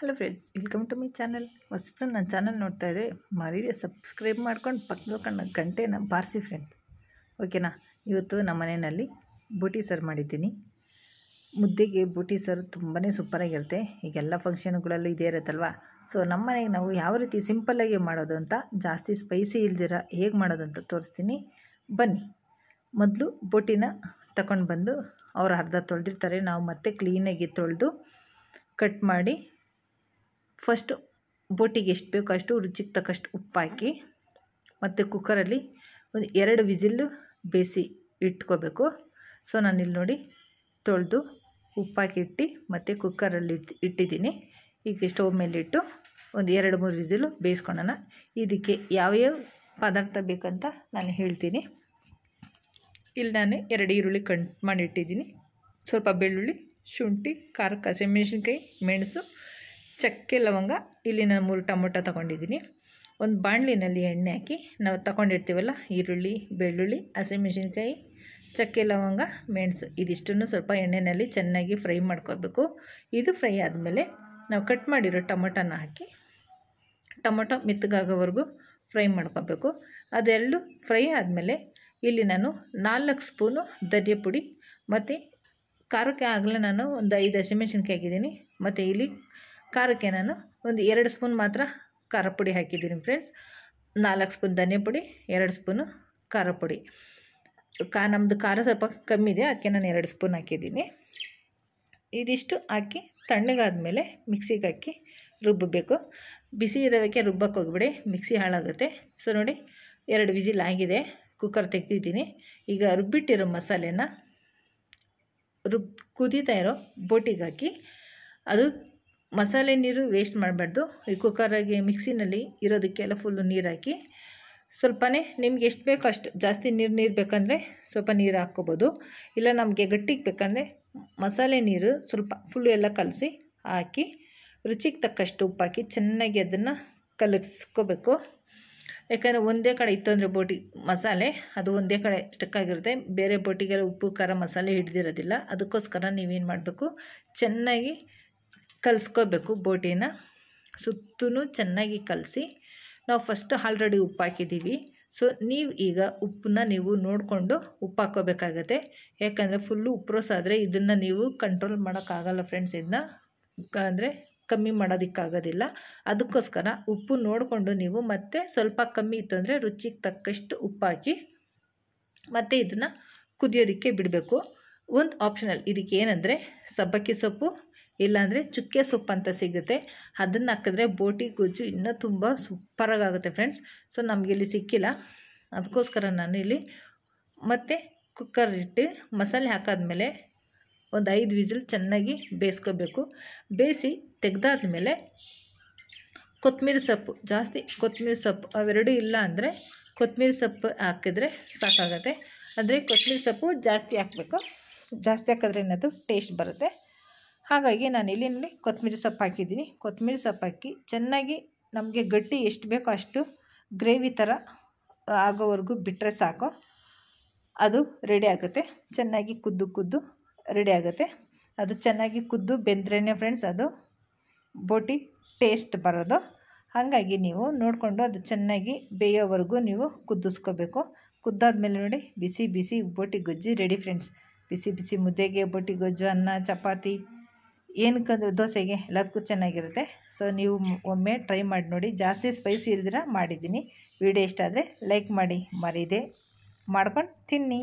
Hello friends, welcome to my channel. ಹೊಸಬ್ರು ನನ್ನ channel ನೋಡ್ತಾ ಇದ್ದರೆ ಮರೀದೆ ಸಬ್ಸ್ಕ್ರೈಬ್ ಮಾಡ್ಕೊಂಡು ಪಕ್ಕದ ಗಂಟೆನ ಬಾರಿಸಿ ಫ್ರೆಂಡ್ಸ್. ಓಕೆನಾ? ಇವತ್ತು ನಮ್ಮ ಮನೆಯಲ್ಲಿ ಬೂಟಿ ಸಾರು ಮಾಡಿದ್ದೀನಿ. ಮುದ್ದೆಗೆ ಬೂಟಿ ಸಾರು ತುಂಬಾ ಸೂಪರಾಗಿರುತ್ತೆ. ಈಗೆಲ್ಲ ಫಂಕ್ಷನ್ಗಳಲ್ಲೂ ಇದೇ ಇರುತ್ತಲ್ವ. ಸೊ ನಮ್ಮ ಮನೆಗೆ ನಾವು ಯಾವ ರೀತಿ ಸಿಂಪಲ್ಲಾಗಿ ಮಾಡೋದು ಅಂತ, ಜಾಸ್ತಿ ಸ್ಪೈಸಿ ಇಲ್ದಿರ ಹೇಗೆ ಮಾಡೋದು ಅಂತ ತೋರಿಸ್ತೀನಿ, ಬನ್ನಿ. ಮೊದಲು ಬೂಟಿನ ತಗೊಂಡು ಬಂದು ಅವ್ರು ಅರ್ಧ ತೊಳೆದಿರ್ತಾರೆ. ನಾವು ಮತ್ತೆ ಕ್ಲೀನಾಗಿ ತೊಳೆದು ಕಟ್ ಮಾಡಿ, ಫಸ್ಟು ಬೋಟಿಗೆ ಎಷ್ಟು ಬೇಕೋ ಅಷ್ಟು ರುಚಿಗೆ ತಕ್ಕಷ್ಟು ಉಪ್ಪು ಹಾಕಿ, ಮತ್ತು ಕುಕ್ಕರಲ್ಲಿ ಒಂದು 2 ವಿಸಿಲ್ಲು ಬೇಯಿಸಿ ಇಟ್ಕೋಬೇಕು. ಸೊ ನಾನಿಲ್ಲಿ ನೋಡಿ ತೊಳೆದು ಉಪ್ಪಾಕಿಟ್ಟು ಮತ್ತು ಕುಕ್ಕರಲ್ಲಿ ಇಟ್ಟಿದ್ದೀನಿ. ಈಗ ಸ್ಟವ್ ಮೇಲಿಟ್ಟು ಒಂದು 2-3 ವಿಸಿಲು ಬೇಯಿಸ್ಕೊಳ್ಳೋಣ. ಇದಕ್ಕೆ ಯಾವ್ಯಾವ ಪದಾರ್ಥ ಬೇಕಂತ ನಾನು ಹೇಳ್ತೀನಿ. ಇಲ್ಲಿ ನಾನು 2 ಈರುಳ್ಳಿ ಕಟ್ ಮಾಡಿ ಇಟ್ಟಿದ್ದೀನಿ, ಸ್ವಲ್ಪ ಬೆಳ್ಳುಳ್ಳಿ, ಶುಂಠಿ, ಖಾರಕ್ಕೆ ಹಸಿಮೆಣಸಿನ್ಕಾಯಿ, ಮೆಣಸು, ಚಕ್ಕೆ, ಲವಂಗ. ಇಲ್ಲಿ ನಾನು 3 ಟೊಮೊಟೊ ತೊಗೊಂಡಿದ್ದೀನಿ. ಒಂದು ಬಾಣಲಿನಲ್ಲಿ ಎಣ್ಣೆ ಹಾಕಿ ನಾವು ತಗೊಂಡಿರ್ತೀವಲ್ಲ, ಈರುಳ್ಳಿ, ಬೆಳ್ಳುಳ್ಳಿ, ಹಸಿಮೆಣಸಿನ್ಕಾಯಿ, ಚಕ್ಕೆ, ಲವಂಗ, ಮೆಣಸು, ಇದಿಷ್ಟನ್ನು ಸ್ವಲ್ಪ ಎಣ್ಣೆಯಲ್ಲಿ ಚೆನ್ನಾಗಿ ಫ್ರೈ ಮಾಡ್ಕೋಬೇಕು. ಇದು ಫ್ರೈ ಆದಮೇಲೆ ನಾವು ಕಟ್ ಮಾಡಿರೋ ಟೊಮೊಟೊನ ಹಾಕಿ ಟೊಮೊಟೊ ಮೆತ್ತಗಾಗೋವರೆಗೂ ಫ್ರೈ ಮಾಡ್ಕೋಬೇಕು. ಅದೆರಡು ಫ್ರೈ ಆದಮೇಲೆ ಇಲ್ಲಿ ನಾನು 4 ಸ್ಪೂನು ಧನಿಯಾ ಪುಡಿ ಮತ್ತು ಖಾರಕ್ಕೆ ಆಗಲೇ ನಾನು ಒಂದು 5 ಹಸಿಮೆಣಸಿನ್ಕಾಯಿ ಹಾಕಿದ್ದೀನಿ. ಮತ್ತು ಇಲ್ಲಿ ಖಾರಕ್ಕೆ ನಾನು ಒಂದು 2 ಸ್ಪೂನ್ ಮಾತ್ರ ಖಾರ ಪುಡಿ ಹಾಕಿದ್ದೀನಿ ಫ್ರೆಂಡ್ಸ್. 4 ಸ್ಪೂನ್ ಧನಿಯಾ ಪುಡಿ, 2 ಸ್ಪೂನು ಖಾರ ಪುಡಿ. ನಮ್ಮದು ಖಾರ ಸ್ವಲ್ಪ ಕಮ್ಮಿ ಇದೆ, ಅದಕ್ಕೆ ನಾನು 2 ಸ್ಪೂನ್ ಹಾಕಿದ್ದೀನಿ. ಇದಿಷ್ಟು ಹಾಕಿ ತಣ್ಣಗಾದ್ಮೇಲೆ ಮಿಕ್ಸಿಗೆ ಹಾಕಿ ರುಬ್ಬಬೇಕು. ಬಿಸಿ ಇರೋದಕ್ಕೆ ರುಬ್ಬಕ್ಕೆ ಹೋಗ್ಬಿಡಿ, ಮಿಕ್ಸಿ ಹಾಳಾಗುತ್ತೆ. ಸೊ ನೋಡಿ, 2 ವಿಸಿಲ್ ಆಗಿದೆ, ಕುಕ್ಕರ್ ತೆಗ್ದಿದ್ದೀನಿ. ಈಗ ರುಬ್ಬಿಟ್ಟಿರೋ ಮಸಾಲೆನ ಕುದೀತಾ ಇರೋ ಬೋಟಿಗೆ ಹಾಕಿ, ಅದು ಮಸಾಲೆ ನೀರು ವೇಸ್ಟ್ ಮಾಡಬಾರ್ದು. ಈ ಕುಕ್ಕರಾಗಿ ಮಿಕ್ಸಿನಲ್ಲಿ ಇರೋದಕ್ಕೆಲ್ಲ ಫುಲ್ಲು ನೀರು ಹಾಕಿ, ಸ್ವಲ್ಪನೇ ನಿಮ್ಗೆ ಎಷ್ಟು ಬೇಕೋ ಅಷ್ಟು, ಜಾಸ್ತಿ ನೀರು ಬೇಕಂದರೆ ಸ್ವಲ್ಪ ನೀರು ಹಾಕ್ಕೋಬೋದು. ಇಲ್ಲ ನಮಗೆ ಗಟ್ಟಿಗೆ ಬೇಕಂದರೆ ಮಸಾಲೆ ನೀರು ಸ್ವಲ್ಪ ಫುಲ್ಲು ಎಲ್ಲ ಕಲಸಿ ಹಾಕಿ, ರುಚಿಗೆ ತಕ್ಕಷ್ಟು ಉಪ್ಪು ಹಾಕಿ ಚೆನ್ನಾಗಿ ಅದನ್ನು ಕಲಸ್ಕೋಬೇಕು. ಯಾಕಂದರೆ ಒಂದೇ ಕಡೆ ಇತ್ತು ಅಂದರೆ ಬೋಟಿ ಮಸಾಲೆ ಅದು ಒಂದೇ ಕಡೆ ಸ್ಟಕ್ಕಾಗಿರುತ್ತೆ. ಬೇರೆ ಬೋಟಿಗೆಲ್ಲ ಉಪ್ಪು ಖಾರ ಮಸಾಲೆ ಹಿಡ್ದಿರೋದಿಲ್ಲ. ಅದಕ್ಕೋಸ್ಕರ ನೀವೇನು ಮಾಡಬೇಕು, ಚೆನ್ನಾಗಿ ಕಲಿಸ್ಕೋಬೇಕು. ಬೋಟಿನ ಸುತ್ತೂ ಚೆನ್ನಾಗಿ ಕಲಸಿ, ನಾವು ಫಸ್ಟ್ ಆಲ್ರೆಡಿ ಉಪ್ಪು ಹಾಕಿದ್ದೀವಿ. ಸೊ ನೀವು ಈಗ ಉಪ್ಪನ್ನ ನೀವು ನೋಡಿಕೊಂಡು ಉಪ್ಪು ಹಾಕ್ಕೋಬೇಕಾಗತ್ತೆ. ಯಾಕಂದರೆ ಫುಲ್ಲು ಉಪ್ರೋಸಾದರೆ ಇದನ್ನು ನೀವು ಕಂಟ್ರೋಲ್ ಮಾಡೋಕ್ಕಾಗಲ್ಲ ಫ್ರೆಂಡ್ಸ್. ಇದನ್ನ ಅಂದರೆ ಕಮ್ಮಿ ಮಾಡೋದಕ್ಕಾಗೋದಿಲ್ಲ. ಅದಕ್ಕೋಸ್ಕರ ಉಪ್ಪು ನೋಡಿಕೊಂಡು ನೀವು ಮತ್ತೆ ಸ್ವಲ್ಪ ಕಮ್ಮಿ ಇತ್ತು ಅಂದರೆ ರುಚಿಗೆ ತಕ್ಕಷ್ಟು ಉಪ್ಪು ಹಾಕಿ ಮತ್ತು ಇದನ್ನು ಕುದಿಯೋದಕ್ಕೆ ಬಿಡಬೇಕು. ಒಂದು ಆಪ್ಷನಲ್ ಇದಕ್ಕೆ ಏನಂದರೆ ಸಬ್ಬಕ್ಕಿ ಸೊಪ್ಪು ಇಲ್ಲಾಂದರೆ ಚುಕ್ಕೆ ಸೊಪ್ಪು ಅಂತ ಸಿಗುತ್ತೆ, ಅದನ್ನು ಹಾಕಿದ್ರೆ ಬೋಟಿ ಗೊಜ್ಜು ಇನ್ನೂ ತುಂಬ ಸೂಪರಾಗುತ್ತೆ ಫ್ರೆಂಡ್ಸ್. ಸೊ ನಮಗಿಲ್ಲಿ ಸಿಕ್ಕಿಲ್ಲ, ಅದಕ್ಕೋಸ್ಕರ ನಾನು ಇಲ್ಲಿ ಮತ್ತೆ ಕುಕ್ಕರ್ ಇಟ್ಟು ಮಸಾಲೆ ಹಾಕಾದ್ಮೇಲೆ ಒಂದು 5 ವಿಸಿಲ್ ಚೆನ್ನಾಗಿ ಬೇಯಿಸ್ಕೋಬೇಕು. ಬೇಯಿಸಿ ತೆಗೆದಾದ್ಮೇಲೆ ಕೊತ್ತಂಬರಿ ಸೊಪ್ಪು, ಜಾಸ್ತಿ ಕೊತ್ತಂಬರಿ ಸೊಪ್ಪು ಅವೆರಡೂ ಇಲ್ಲ ಅಂದರೆ ಕೊತ್ತಂಬರಿ ಸೊಪ್ಪು ಹಾಕಿದ್ರೆ ಸಾಕಾಗುತ್ತೆ. ಅಂದರೆ ಕೊತ್ತಂಬರಿ ಸೊಪ್ಪು ಜಾಸ್ತಿ ಹಾಕಬೇಕು, ಜಾಸ್ತಿ ಹಾಕಿದ್ರೆ ಏನದು ಟೇಸ್ಟ್ ಬರುತ್ತೆ. ಹಾಗಾಗಿ ನಾನು ಇಲ್ಲಿ ನೋಡಿ ಕೊತ್ತಂಬರಿ ಸೊಪ್ಪು ಹಾಕಿದ್ದೀನಿ. ಕೊತ್ತಂಬರಿ ಸೊಪ್ಪು ಹಾಕಿ ಚೆನ್ನಾಗಿ ನಮಗೆ ಗಟ್ಟಿ ಎಷ್ಟು ಬೇಕೋ ಅಷ್ಟು ಗ್ರೇವಿ ಥರ ಆಗೋವರೆಗೂ ಬಿಟ್ಟರೆ ಸಾಕು, ಅದು ರೆಡಿ ಆಗುತ್ತೆ. ಚೆನ್ನಾಗಿ ಕುದ್ದು ರೆಡಿ ಆಗುತ್ತೆ. ಅದು ಚೆನ್ನಾಗಿ ಕುದ್ದು ಬೆಂದ್ರೇ ಫ್ರೆಂಡ್ಸ್ ಅದು ಬೋಟಿ ಟೇಸ್ಟ್ ಬರೋದು. ಹಾಗಾಗಿ ನೀವು ನೋಡಿಕೊಂಡು ಅದು ಚೆನ್ನಾಗಿ ಬೇಯೋವರೆಗೂ ನೀವು ಕುದಿಸ್ಕೋಬೇಕು. ಕುದ್ದಾದ್ಮೇಲೆ ನೋಡಿ ಬಿಸಿ ಬಿಸಿ ಬೋಟಿ ಗೊಜ್ಜು ರೆಡಿ ಫ್ರೆಂಡ್ಸ್. ಬಿಸಿ ಬಿಸಿ ಮುದ್ದೆಗೆ ಬೋಟಿ ಗೊಜ್ಜು, ಅನ್ನ, ಚಪಾತಿ, ಏನಕ್ಕಂದ್ರೆ ದೋಸೆಗೆ ಎಲ್ಲದಕ್ಕೂ ಚೆನ್ನಾಗಿರುತ್ತೆ. ಸೊ ನೀವು ಒಮ್ಮೆ ಟ್ರೈ ಮಾಡಿ ನೋಡಿ. ಜಾಸ್ತಿ ಸ್ಪೈಸಿ ಇಲ್ದಿರ ಮಾಡಿದ್ದೀನಿ. ವಿಡಿಯೋ ಇಷ್ಟ ಆದರೆ ಲೈಕ್ ಮಾಡಿ, ಮರೀದೆ ಮಾಡ್ಕೊಂಡು ತಿನ್ನಿ.